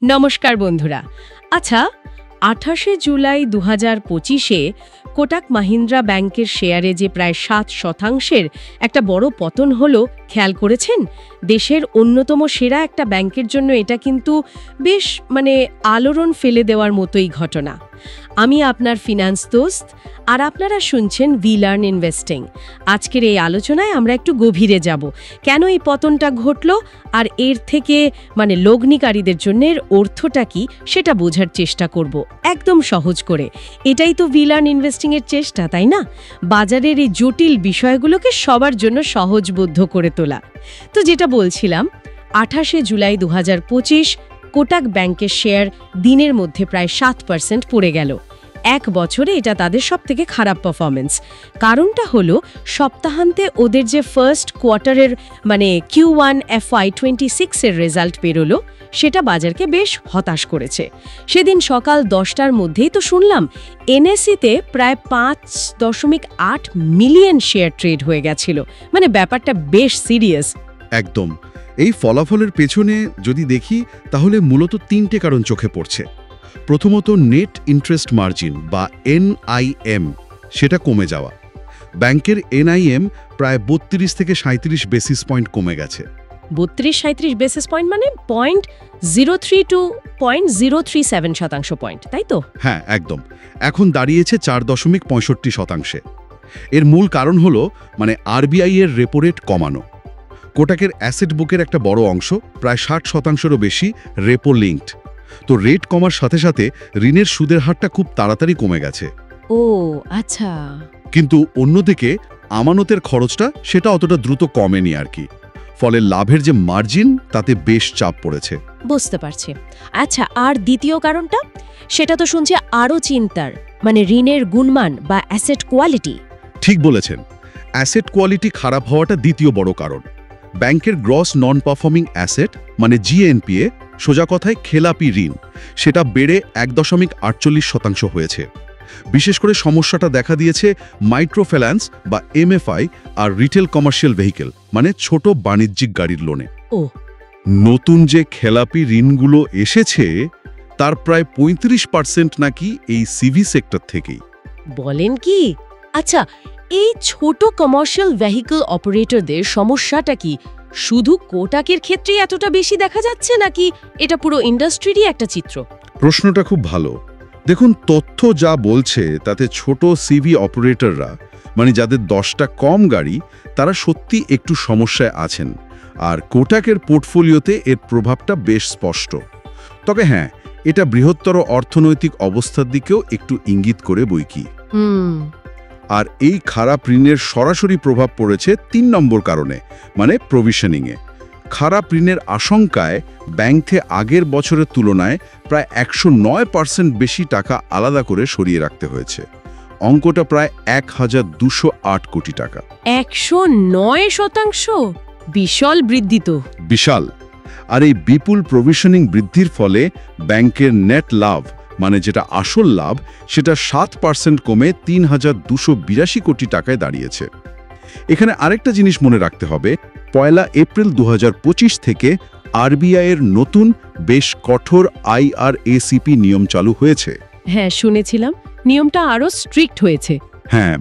নমস্কার বন্ধুরা। আচ্ছা, ২৮শে জুলাই ২০২৫-এ কোটাক মাহিন্দ্রা ব্যাংকের শেয়ারে যে প্রায় ৭% একটা বড় পতন হলো, খেয়াল করেছেন? দেশের অন্যতম সেরা একটা ব্যাংকের জন্য এটা কিন্তু বেশ আলোড়ন ফেলে দেওয়ার মতোই ঘটনা। আমি আপনার ফিন্যান্স দোস্ত, আর আপনারা শুনছেন উই লার্ন ইনভেস্টিং। আজকের এই আলোচনায় আমরা একটু গভীরে যাব, কেন এই পতনটা ঘটল আর এর থেকে লগ্নিকারীদের জন্য এর অর্থটা কি সেটা বোঝার চেষ্টা করব, একদম সহজ করে। এটাই তো উই লার্ন ইনভেস্টিং এর চেষ্টা, তাই না? বাজারের এই জটিল বিষয়গুলোকে সবার জন্য সহজবোধ্য করে তোলা। তো যেটা বলছিলাম, ২৮শে জুলাই ২০২৫ কোটাক ব্যাংকের শেয়ার দিনের মধ্যে প্রায় ৭% পড়ে গেল। এক বছরে এটা তাদের সবথেকে খারাপ পারফরমেন্স। কারণটা হলো, সপ্তাহান্তে ওদের যে ফার্স্ট কোয়ার্টারের Q1 FY26 এর রেজাল্ট বেরোলো, সেটা বাজারকে বেশ হতাশ করেছে। সেদিন সকাল 10টার মধ্যেই তো শুনলাম NSE-তে প্রায় ৫.৮ মিলিয়ন শেয়ার ট্রেড হয়ে গেছিল। ব্যাপারটা বেশ সিরিয়াস। একদম। এই ফলাফলের পেছনে যদি দেখি, তাহলে মূলত তিনটে কারণ চোখে পড়ছে। প্রথমত, নেট ইন্টারেস্ট মার্জিন বা NIM সেটা কমে যাওয়া। ব্যাংকের NIM প্রায় ৩২ থেকে ৩৭ বেসিস পয়েন্ট কমে গেছে। ৩২-৩৭ বেসিস পয়েন্ট 0.03 টু 0.037 পয়েন্ট, তাই তো? হ্যাঁ, একদম। এখন দাঁড়িয়েছে ৪.৬৫%। এর মূল কারণ হলো RBI এর রেপো রেট কমানো। কোটাকের অ্যাসেট বুকের একটা বড় অংশ, প্রায় ৬০%-রও বেশি, রেপো লিঙ্কড। তো রেট কমার সাথে সাথে ঋণের সুদের হারটা খুব তাড়াতাড়ি কমে গেছে। ও আচ্ছা। কিন্তু অন্যদিকে আমানতের খরচটা সেটা অতটা দ্রুত কমেনি আর কি। ফলে লাভের যে মার্জিন, তাতে বেশ চাপ পড়েছে। বুঝতে পারছি। আচ্ছা, আর দ্বিতীয় কারণটা? সেটা তো শুনছি আরও চিন্তার, ঋণের গুণমান বা অ্যাসেট কোয়ালিটি। ঠিক বলেছেন। অ্যাসেট কোয়ালিটি খারাপ হওয়াটা দ্বিতীয় বড় কারণ। ব্যাংকের gross non performing asset GNPA, সোজা কথায় খেলাপি ঋণ, সেটা বেড়ে ১.৪৮% হয়েছে। বিশেষ করে সমস্যাটা দেখা দিয়েছে মাইক্রোফিন্যান্স বা MFI আর রিটেল কমার্শিয়াল ভেহিকেল, ছোট বাণিজ্যিক গাড়ির লোনে। ও, নতুন যে খেলাপি ঋণগুলো এসেছে, তার প্রায় ৩৫% নাকি এই সিভি সেক্টর থেকেই। বলেন কি? আচ্ছা, এই ছোট কমার্শিয়াল ভেহিকল অপারেটরদের সমস্যাটা কি শুধু কোটাকের ক্ষেত্রে এতটা বেশি দেখা যাচ্ছে, নাকি এটা পুরো ইন্ডাস্ট্রিরই একটা চিত্র? প্রশ্নটা খুব ভালো। দেখুন, তথ্য যা বলছে তাতে ছোট সিভি অপারেটররা, যাদের 10টা কম গাড়ি, তারা সত্যি একটু সমস্যায় আছেন। আর কোটাকের পোর্টফোলিওতে এর প্রভাবটা বেশ স্পষ্ট। তবে হ্যাঁ, এটা বৃহত্তর অর্থনৈতিক অবস্থার দিকেও একটু ইঙ্গিত করে বইকি। আর এই খারাপ ঋণের সরাসরি প্রভাব পড়েছে ৩ নম্বর কারণে, প্রভিশনিংয়ে। খারাপ ঋণের আশঙ্কায় ব্যাংকে আগের বছরের তুলনায় প্রায় ১০৯% বেশি টাকা আলাদা করে সরিয়ে রাখতে হয়েছে। অঙ্কটা প্রায় ১,২০৮ কোটি টাকা। ১০৯%? বিশাল বৃদ্ধি তো। বিশাল। আর এই বিপুল প্রভিশনিং বৃদ্ধির ফলে ব্যাংকের নেট লাভ, যেটা আসল লাভ, সেটা ৭% কমে ৩,২৮২ কোটি টাকায় দাঁড়িয়েছে। এখানে আরেকটা জিনিস মনে রাখতে হবে, ১ এপ্রিল ২০২৫ থেকে RBI এর নতুন বেশ কঠোর IRACP নিয়ম চালু হয়েছে। হ্যাঁ, শুনেছিলাম নিয়মটা আরও স্ট্রিক্ট হয়েছে। হ্যাঁ,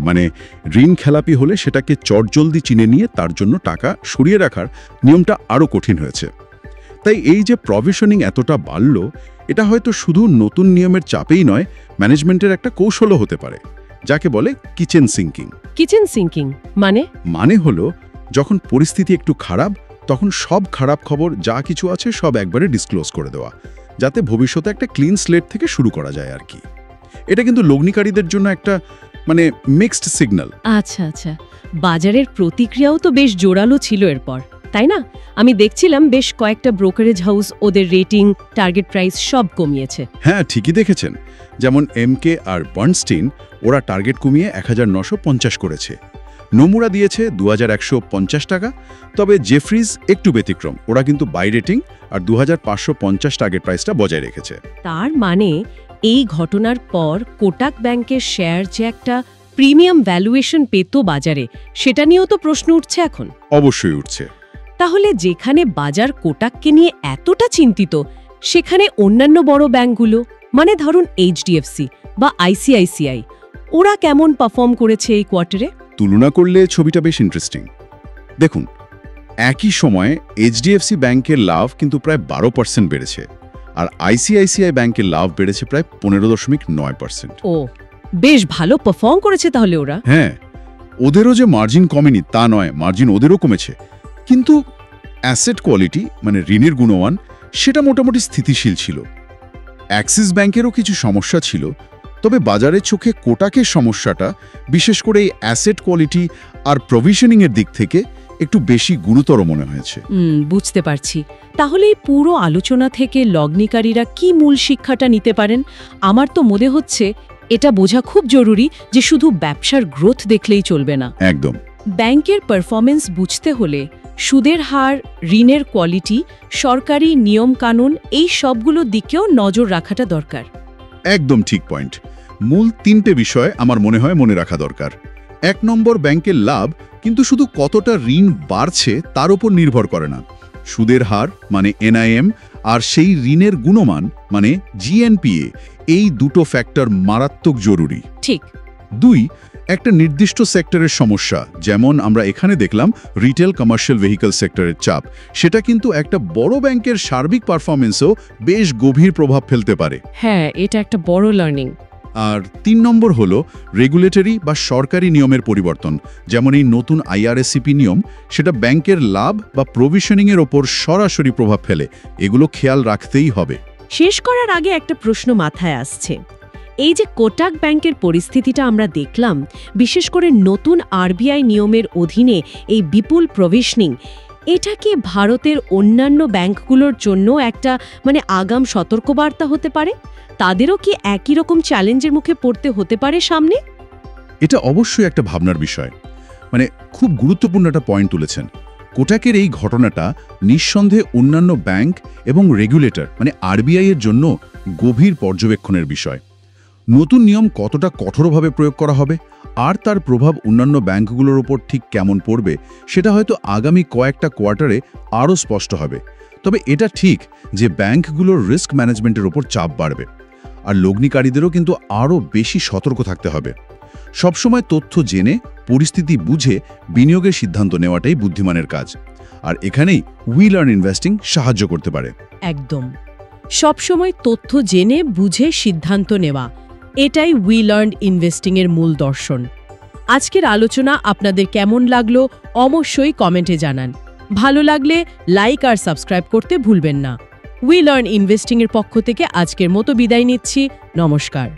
ঋণ খেলাপি হলে সেটাকে চটজলদি চিনে নিয়ে তার জন্য টাকা সরিয়ে রাখার নিয়মটা আরও কঠিন হয়েছে। তাই এই যে প্রভিশনিং এতটা বাড়ল, এটা হয়তো শুধু নতুন নিয়মের চাপেই নয়, ম্যানেজমেন্টের একটা কৌশলও হতে পারে, যাকে বলে কিচেন সিঙ্কিং। কিচেন সিঙ্কিং মানে হলো, যখন পরিস্থিতি একটু খারাপ, তখন সব খারাপ খবর যা কিছু আছে সব একবারে ডিসক্লোজ করে দেওয়া, যাতে ভবিষ্যতে একটা ক্লিন স্লেট থেকে শুরু করা যায় আর কি। এটা কিন্তু লগ্নিকারীদের জন্য একটা মিক্সড সিগন্যাল। আচ্ছা আচ্ছা, বাজারের প্রতিক্রিয়াও তো বেশ জোরালো ছিল এরপর, তাই না? আমি দেখছিলাম বেশ কয়েকটা ব্রোকারেজ হাউস ওদের রেটিং, টার্গেট প্রাইস সব কমিয়েছে। হ্যাঁ, ঠিকই দেখেছেন। যেমন MK আর বার্নস্টিন, ওরা টার্গেট কমিয়ে ১,৯৫০ করেছে। নোমুরা দিয়েছে ২,১৫০ টাকা। তবে জেফ্রিজ একটু ব্যতিক্রম, ওরা কিন্তু বাই রেটিং আর ২,৫৫০ টার্গেট প্রাইসটা বজায় রেখেছে। তার এই ঘটনার পর কোটাক ব্যাংকের শেয়ার যে একটা প্রিমিয়াম ভ্যালুয়েশন পেত বাজারে, সেটা নিয়েও তো প্রশ্ন উঠছে এখন। অবশ্যই উঠছে। তাহলে যেখানে বাজার কোটাককে নিয়ে এতটা চিন্তিত, সেখানে অন্যান্য বড় ব্যাংকগুলো, মানে ধরুন এইচডিএফসি বা আইসিআইসিআই, ওরা কেমন পারফর্ম করেছে এই কোয়ার্টারে? তুলনা করলে ছবিটা বেশ ইন্টারেস্টিং। দেখুন, একই সময়ে এইচডিএফসি ব্যাংকের লাভ কিন্তু প্রায় 12% বেড়েছে, আর আইসিআইসিআই ব্যাংকের লাভ বেড়েছে প্রায় 15.9%। ও, বেশ ভালো পারফর্ম করেছে তাহলে ওরা। হ্যাঁ, ওদেরও যে মার্জিন কমেনি তা নয়, মার্জিন ওদেরও কমেছে, কিন্তু অ্যাসেট কোয়ালিটি মানে ঋণের গুণমান সেটা মোটামুটি স্থিতিশীল ছিল। অ্যাক্সিস ব্যাংকেরও কিছু সমস্যা ছিল, তবে বাজারের চোখে কোটাকের সমস্যাটা বিশেষ করে এই অ্যাসেট কোয়ালিটি আর প্রভিশনিংয়ের দিক থেকে একটু বেশি গুরুতর মনে হয়েছে। বুঝতে পারছি। তাহলে এই পুরো আলোচনা থেকে লগ্নিকারীরা কি মূল শিক্ষাটা নিতে পারেন? আমার তো মনে হচ্ছে এটা বোঝা খুব জরুরি যে শুধু ব্যবসার গ্রোথ দেখলেই চলবে না। একদম। ব্যাংকের পারফরমেন্স বুঝতে হলে সুদের হার, ঋণের কোয়ালিটি, সরকারি নিয়মকানুন এই সবগুলো দিকেও নজর রাখাটা দরকার। একদম ঠিক পয়েন্ট। মূল 3টে বিষয় আমার মনে হয় মনে রাখা দরকার। 1 নম্বর, ব্যাংকের লাভ কিন্তু শুধু কতটা ঋণ বাড়ছে তার উপর নির্ভর করে না। সুদের হার মানে এনআইএম আর সেই ঋণের গুণমান মানে জিএনপিএ, এই দুটো ফ্যাক্টর মারাত্মক জরুরি। ঠিক। 2, একটা নির্দিষ্ট সেক্টরের সমস্যা, যেমন আমরা এখানে দেখলাম রিটেল কমার্শিয়াল ভেহিকল সেক্টরের চাপ, সেটা কিন্তু একটা বড় ব্যাংকের সার্বিক পারফরমেন্সেও বেশ গভীর প্রভাব ফেলতে পারে। হ্যাঁ, এটা একটা বড় লার্নিং। আর 3 নম্বর হলো রেগুলেটরি বা সরকারি নিয়মের পরিবর্তন, যেমন এই নতুন আইআরএসসিপি নিয়ম, সেটা ব্যাংকের লাভ বা প্রভিশনিংয়ের ওপর সরাসরি প্রভাব ফেলে। এগুলো খেয়াল রাখতেই হবে। শেষ করার আগে একটা প্রশ্ন মাথায় আসছে। এই যে কোটাক ব্যাংকের পরিস্থিতিটা আমরা দেখলাম, বিশেষ করে নতুন আরবিআই নিয়মের অধীনে এই বিপুল প্রভিশনিং, এটা কি ভারতের অন্যান্য ব্যাংকগুলোর জন্য একটা আগাম সতর্কবার্তা হতে পারে? তাদেরও কি একই রকম চ্যালেঞ্জের মুখে পড়তে হতে পারে সামনে? এটা অবশ্যই একটা ভাবনার বিষয়। খুব গুরুত্বপূর্ণ একটা পয়েন্ট তুলেছেন। কোটাকের এই ঘটনাটা নিঃসন্দেহে অন্যান্য ব্যাংক এবং রেগুলেটর আরবিআই এর জন্য গভীর পর্যবেক্ষণের বিষয়। নতুন নিয়ম কতটা কঠোরভাবে প্রয়োগ করা হবে আর তার প্রভাব অন্যান্য ব্যাংকগুলোর ওপর ঠিক কেমন পড়বে, সেটা হয়তো আগামী কয়েকটা কোয়ার্টারে আরও স্পষ্ট হবে। তবে এটা ঠিক যে ব্যাংকগুলোর রিস্ক ম্যানেজমেন্টের ওপর চাপ বাড়বে, আর লগ্নিকারীদেরও কিন্তু আরও বেশি সতর্ক থাকতে হবে। সবসময় তথ্য জেনে, পরিস্থিতি বুঝে বিনিয়োগের সিদ্ধান্ত নেওয়াটাই বুদ্ধিমানের কাজ, আর এখানেই উই লার্ন ইনভেস্টিং সাহায্য করতে পারে। একদম। সবসময় তথ্য জেনে বুঝে সিদ্ধান্ত নেওয়া, এটাই উই লার্ন ইনভেস্টিংয়ের মূল দর্শন। আজকের আলোচনা আপনাদের কেমন লাগলো অবশ্যই কমেন্টে জানান। ভালো লাগলে লাইক আর সাবস্ক্রাইব করতে ভুলবেন না। উই লার্ন ইনভেস্টিংয়ের পক্ষ থেকে আজকের মতো বিদায় নিচ্ছি। নমস্কার।